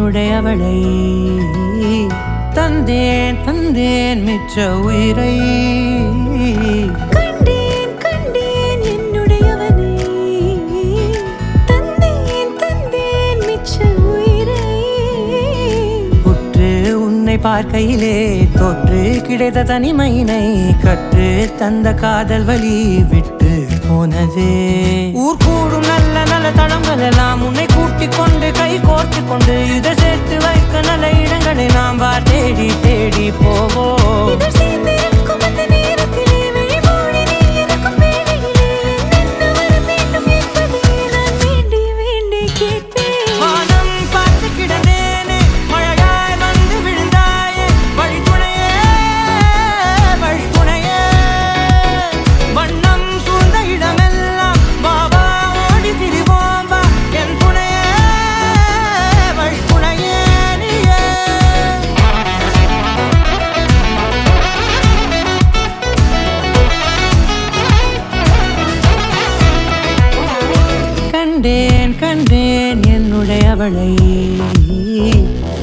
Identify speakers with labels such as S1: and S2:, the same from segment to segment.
S1: என்னுடையவளை தந்தேன் தந்தேன் மிச்ச உயிரை
S2: கண்டேன் கண்டேன் என்னுடையவனை தந்தேன் தந்தேன் மிச்ச உயிரை
S1: உற்று உன்னை பார்க்கையிலே தொற்று கிடைத்த தனிமையினை கற்று தந்த காதல் வழி விட்டு போனதே ஊர் கூடும் நல்ல நல்ல தளங்கள் எல்லாம் உன்னை கூட்டிக் கொண்டு கை கோர்த்து கொண்டு இதை சேர்த்து வைக்க நல்ல இடங்களை நாம் வா தேடி தேடி போவோம்
S2: இதழ் சேர்ந்திருக்கும் அந்த நேரத்திலே விழிமூடி நீ இருக்கும் வேளையிலே என்ன வர வேண்டும் என்பதை நான் வேண்டி வேண்டி கேட்பேன்
S1: வானம் பார்த்து கிடந்தேனே மழையாய் வந்து விழுந்தாயே வழித்துணையே வழித்துணையே வண்ணம் சூழ்ந்த இடமெல்லாம் வா வா ஓடி திரிவோம் வா என் துணையே வழித்துணையே நீயே கண்டேன் கண்டேன் என்னுடையவளை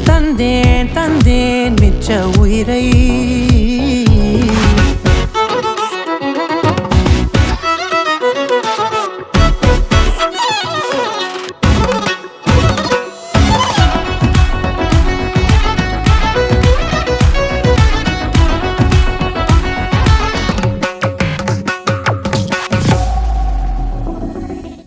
S1: தந்தேன் தந்தேன் மிச்ச உயிரை